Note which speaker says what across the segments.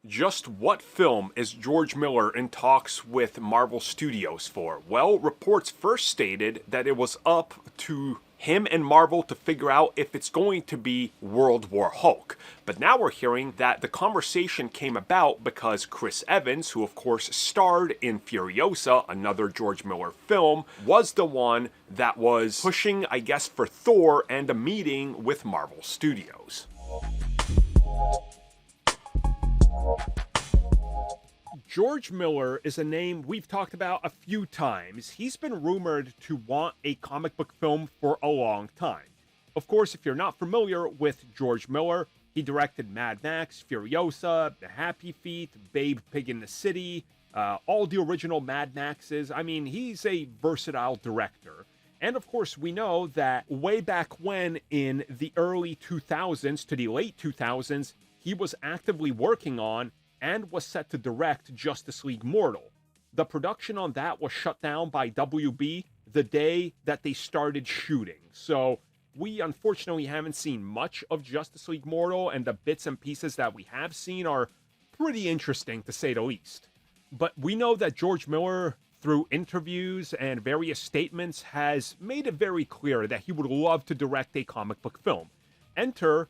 Speaker 1: Just what film is George Miller in talks with Marvel Studios for? Well, reports first stated that it was up to him and Marvel to figure out if it's going to be World War Hulk. But now we're hearing that the conversation came about because Chris Evans, who of course starred in Furiosa, another George Miller film, was the one that was pushing, I guess, for Thor and a meeting with Marvel Studios. George Miller is a name we've talked about a few times. He's been rumored to want a comic book film for a long time. Of course, if you're not familiar with George Miller, he directed Mad Max, Furiosa, The Happy Feet, Babe Pig in the City, all the original Mad Maxes. I mean, he's a versatile director. And of course, we know that way back when, in the early 2000s to the late 2000s, he was actively working on and was set to direct Justice League Mortal. The production on that was shut down by WB the day that they started shooting. So we unfortunately haven't seen much of Justice League Mortal, and the bits and pieces that we have seen are pretty interesting, to say the least. But we know that George Miller, through interviews and various statements, has made it very clear that he would love to direct a comic book film. Enter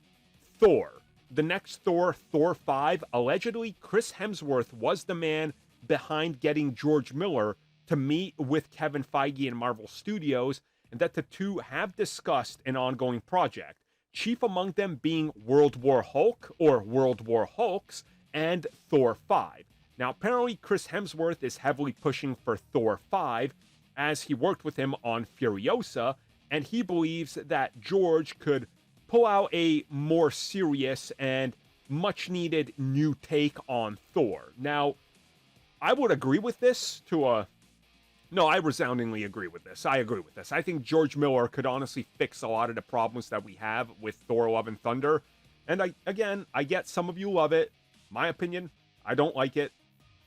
Speaker 1: Thor. The next Thor, Thor 5, allegedly Chris Hemsworth was the man behind getting George Miller to meet with Kevin Feige and Marvel Studios, and that the two have discussed an ongoing project, chief among them being World War Hulk, or World War Hulks, and Thor 5. Now, apparently Chris Hemsworth is heavily pushing for Thor 5, as he worked with him on Furiosa, and he believes that George could pull out a more serious and much needed new take on Thor. Now, I would agree with this No, I resoundingly agree with this. I agree with this. I think George Miller could honestly fix a lot of the problems that we have with Thor Love and Thunder. And I get some of you love it. My opinion, I don't like it.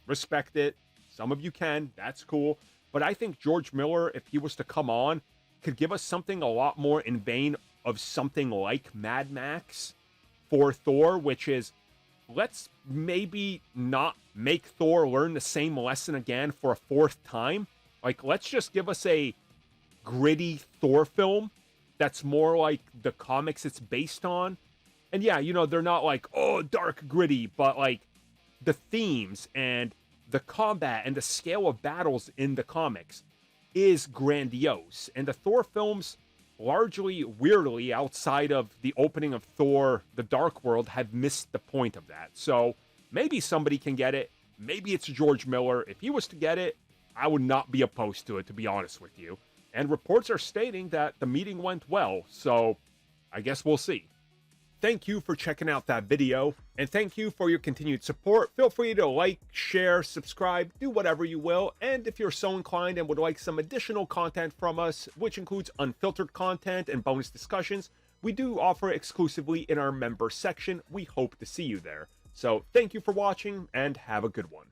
Speaker 1: Respect it. Some of you can. That's cool. But I think George Miller, if he was to come on, could give us something a lot more in vein of something like Mad Max for Thor, which is, let's maybe not make Thor learn the same lesson again for a fourth time. Like, let's just give us a gritty Thor film that's more like the comics it's based on. And yeah, they're not like, oh, dark, gritty, but like the themes and the combat and the scale of battles in the comics is grandiose. And the Thor films, largely, weirdly, outside of the opening of Thor, The Dark World, have missed the point of that. So maybe somebody can get it. Maybe it's George Miller. If he was to get it, I would not be opposed to it, to be honest with you. And reports are stating that the meeting went well, so I guess we'll see. Thank you for checking out that video, and thank you for your continued support. Feel free to like, share, subscribe, do whatever you will, and if you're so inclined and would like some additional content from us, which includes unfiltered content and bonus discussions, we do offer exclusively in our member section. We hope to see you there. So thank you for watching, and have a good one.